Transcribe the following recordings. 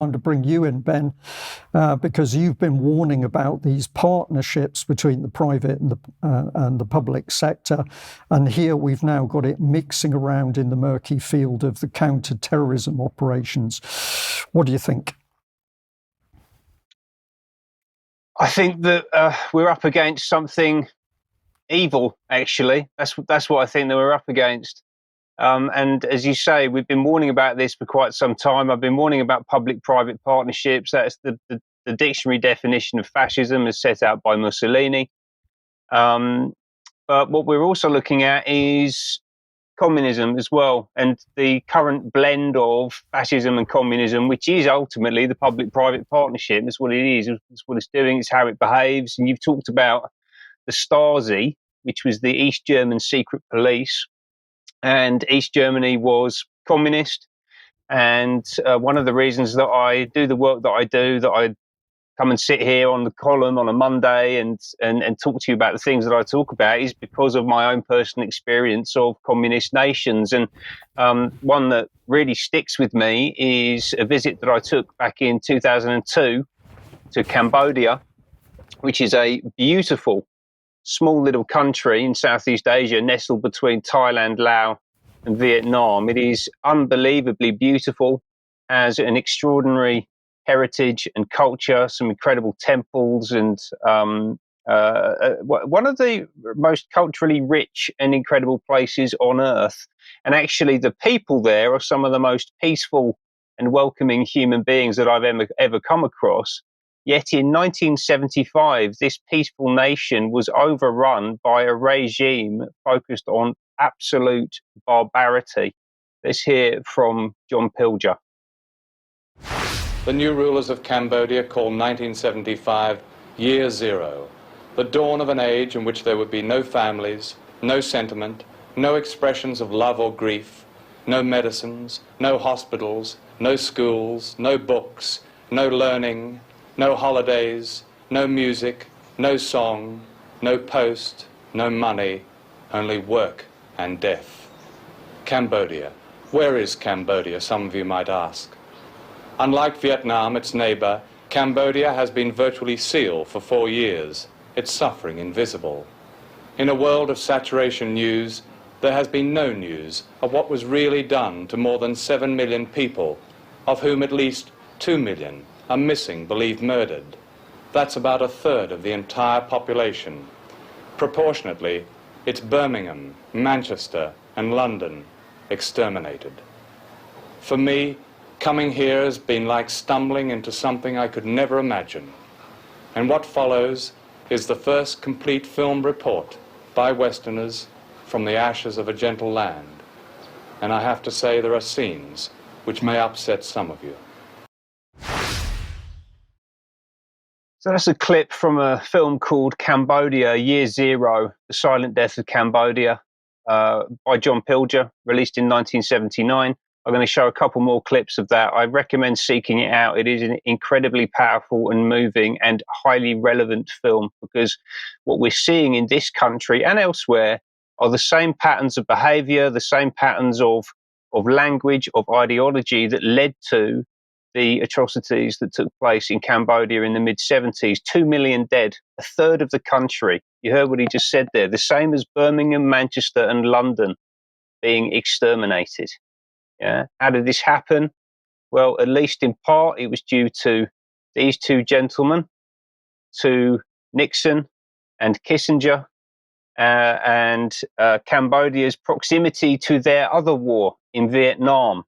to bring you in, Ben, because you've been warning about these partnerships between the private and the public sector. And here we've now got it mixing around in the murky field of the counter-terrorism operations. What do you think? I think that we're up against something evil, actually. That's what I think that we're up against. And as you say, we've been warning about this for quite some time. I've been warning about public-private partnerships. That's the dictionary definition of fascism as set out by Mussolini. But what we're also looking at is communism as well, and the current blend of fascism and communism, which is ultimately the public-private partnership. That's what it is. It's what it's doing. It's how it behaves. And you've talked about the Stasi, which was the East German secret police. And East Germany was communist. And one of the reasons that I do the work that I do, that I come and sit here on the column on a Monday and talk to you about the things that I talk about, is because of my own personal experience of communist nations. And one that really sticks with me is a visit that I took back in 2002 to Cambodia, which is a beautiful small little country in Southeast Asia, nestled between Thailand, Laos, and Vietnam. It is unbelievably beautiful, has an extraordinary heritage and culture, some incredible temples, and one of the most culturally rich and incredible places on earth. And actually, the people there are some of the most peaceful and welcoming human beings that I've ever come across. Yet in 1975, this peaceful nation was overrun by a regime focused on absolute barbarity. Let's hear from John Pilger. The new rulers of Cambodia call 1975 Year Zero, the dawn of an age in which there would be no families, no sentiment, no expressions of love or grief, no medicines, no hospitals, no schools, no books, no learning, no holidays, no music, no song, no post, no money, only work and death. Cambodia. Where is Cambodia, some of you might ask? Unlike Vietnam, its neighbor, Cambodia has been virtually sealed for 4 years, its suffering invisible. In a world of saturation news, there has been no news of what was really done to more than 7 million people, of whom at least 2 million are missing, believed murdered. That's about a third of the entire population. Proportionately, it's Birmingham, Manchester, and London exterminated. For me, coming here has been like stumbling into something I could never imagine. And what follows is the first complete film report by Westerners from the ashes of a gentle land. And I have to say there are scenes which may upset some of you. So that's a clip from a film called Cambodia, Year Zero, The Silent Death of Cambodia, by John Pilger, released in 1979. I'm going to show a couple more clips of that. I recommend seeking it out. It is an incredibly powerful and moving and highly relevant film, because what we're seeing in this country and elsewhere are the same patterns of behavior, the same patterns of language, of ideology that led to the atrocities that took place in Cambodia in the mid-70s. 2 million dead, a third of the country. You heard what he just said there. The same as Birmingham, Manchester, and London being exterminated. Yeah. How did this happen? Well, at least in part, it was due to these two gentlemen, to Nixon and Kissinger, and Cambodia's proximity to their other war in Vietnam.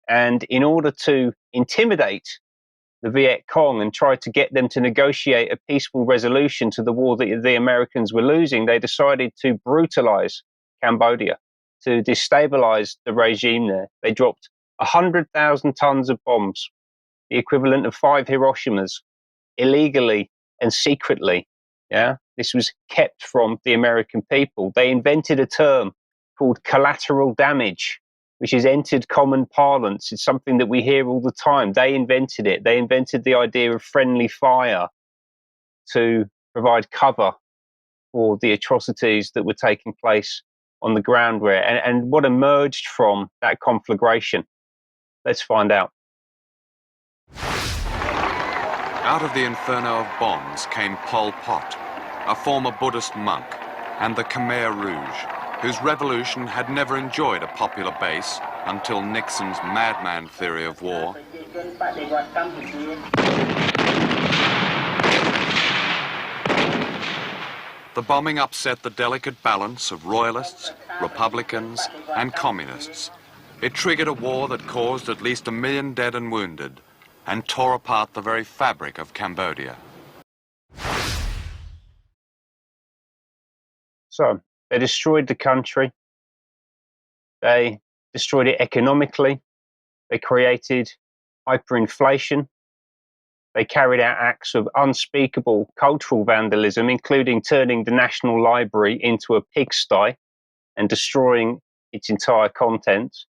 And in order to intimidate the Viet Cong and try to get them to negotiate a peaceful resolution to the war that the Americans were losing, they decided to brutalize Cambodia, to destabilize the regime there. They dropped 100,000 tons of bombs, the equivalent of 5 Hiroshimas, illegally and secretly. Yeah, this was kept from the American people. They invented a term called collateral damage, which has entered common parlance. It's something that we hear all the time. They invented it. They invented the idea of friendly fire to provide cover for the atrocities that were taking place on the ground there. And what emerged from that conflagration? Let's find out. Out of the inferno of bombs came Pol Pot, a former Buddhist monk, and the Khmer Rouge, whose revolution had never enjoyed a popular base until Nixon's madman theory of war. The bombing upset the delicate balance of royalists, republicans, and communists. It triggered a war that caused at least 1 million dead and wounded and tore apart the very fabric of Cambodia. So they destroyed the country. They destroyed it economically. They created hyperinflation. They carried out acts of unspeakable cultural vandalism, including turning the National Library into a pigsty and destroying its entire contents.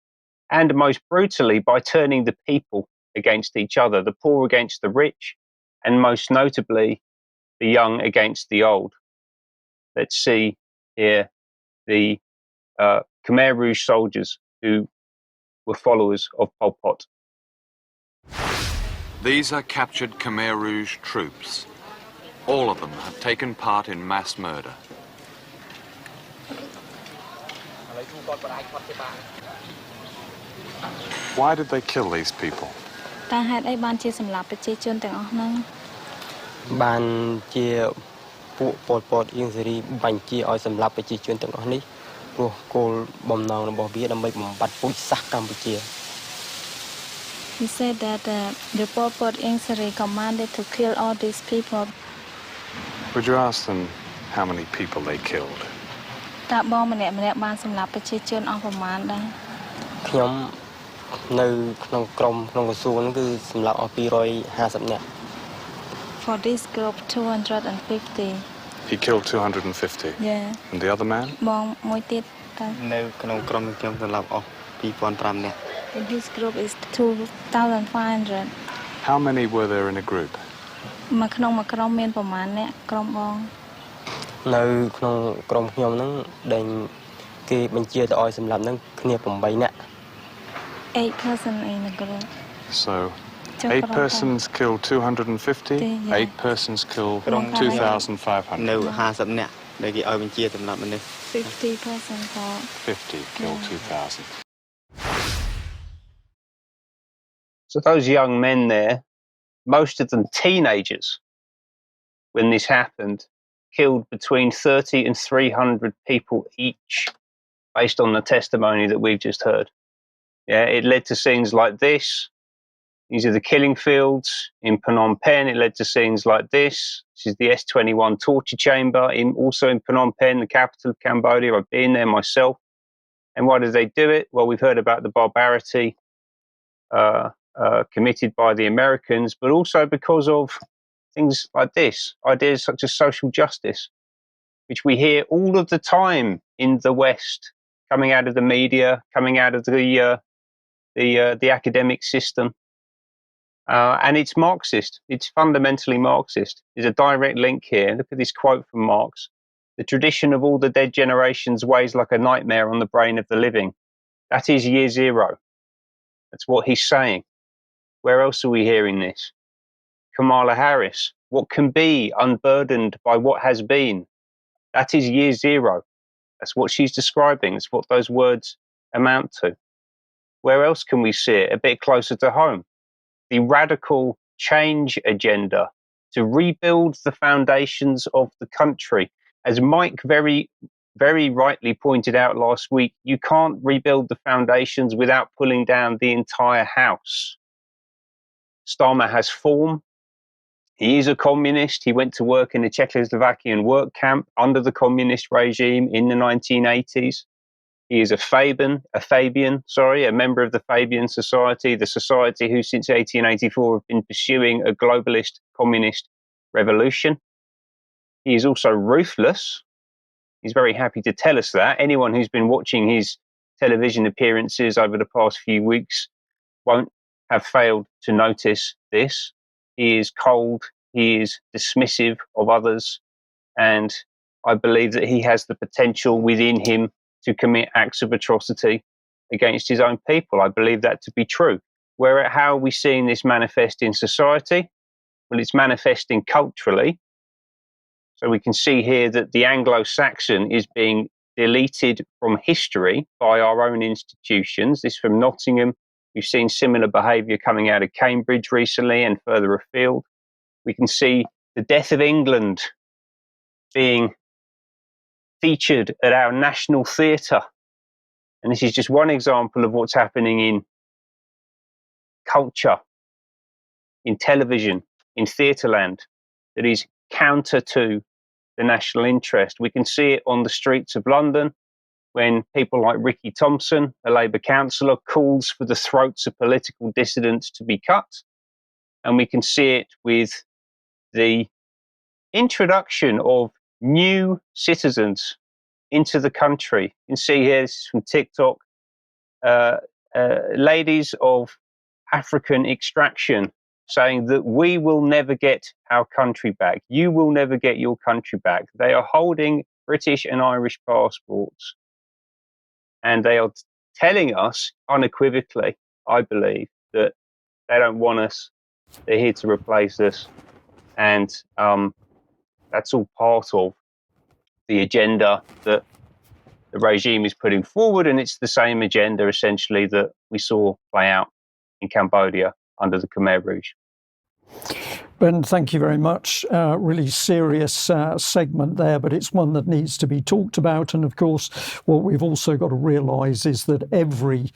And most brutally, by turning the people against each other, the poor against the rich, and most notably, the young against the old. Let's see here the Khmer Rouge soldiers who were followers of Pol Pot. These are captured Khmer Rouge troops. All of them have taken part in mass murder. Why did they kill these people? He said that the Pol Pot injury commanded to kill all these people. Would you ask them how many people they killed? For this group, 250. He killed 250? Yeah. And the other man? In his group is 2,500. How many were there in a group? Eight persons in a group. So 8 persons killed 250, Yeah. 8 persons killed 2,500. 50 persons for 50 killed 2,000. So those young men there, most of them teenagers, when this happened, killed between 30 and 300 people each, based on the testimony that we've just heard. Yeah, it led to scenes like this. These are the killing fields in Phnom Penh. It led to scenes like this. This is the S-21 torture chamber, also in Phnom Penh, the capital of Cambodia. I've been there myself. And why did they do it? Well, we've heard about the barbarity committed by the Americans, but also because of things like this, ideas such as social justice, which we hear all of the time in the West, coming out of the media, coming out of the academic system. And it's Marxist. It's fundamentally Marxist. There's a direct link here. Look at this quote from Marx. The tradition of all the dead generations weighs like a nightmare on the brain of the living. That is year zero. That's what he's saying. Where else are we hearing this? Kamala Harris. What can be unburdened by what has been? That is year zero. That's what she's describing. It's what those words amount to. Where else can we see it? A bit closer to home. The radical change agenda to rebuild the foundations of the country. As Mike very, very rightly pointed out last week, you can't rebuild the foundations without pulling down the entire house. Starmer has form. He is a communist. He went to work in a Czechoslovakian work camp under the communist regime in the 1980s. He is a Fabian, a member of the Fabian Society, the society who since 1884 have been pursuing a globalist communist revolution. He is also ruthless. He's very happy to tell us that. Anyone who's been watching his television appearances over the past few weeks won't have failed to notice this. He is cold, he is dismissive of others, and I believe that he has the potential within him to commit acts of atrocity against his own people. I believe that to be true. How are we seeing this manifest in society? Well, it's manifesting culturally. So we can see here that the Anglo-Saxon is being deleted from history by our own institutions. This from Nottingham. We've seen similar behaviour coming out of Cambridge recently and further afield. We can see the death of England being featured at our national theatre. And this is just one example of what's happening in culture, in television, in theatreland, that is counter to the national interest. We can see it on the streets of London when people like Ricky Thompson, a Labour councillor, calls for the throats of political dissidents to be cut. And we can see it with the introduction of new citizens into the country. You can see here, this is from TikTok, ladies of African extraction saying that we will never get our country back. You will never get your country back. They are holding British and Irish passports. And they are telling us unequivocally, I believe, that they don't want us. They're here to replace us. And that's all part of the agenda that the regime is putting forward. And it's the same agenda, essentially, that we saw play out in Cambodia under the Khmer Rouge. Ben, thank you very much. Really serious segment there, but it's one that needs to be talked about. And of course, what we've also got to realise is that every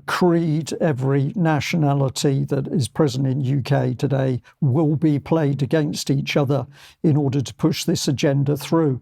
creed, every nationality that is present in UK today will be played against each other in order to push this agenda through.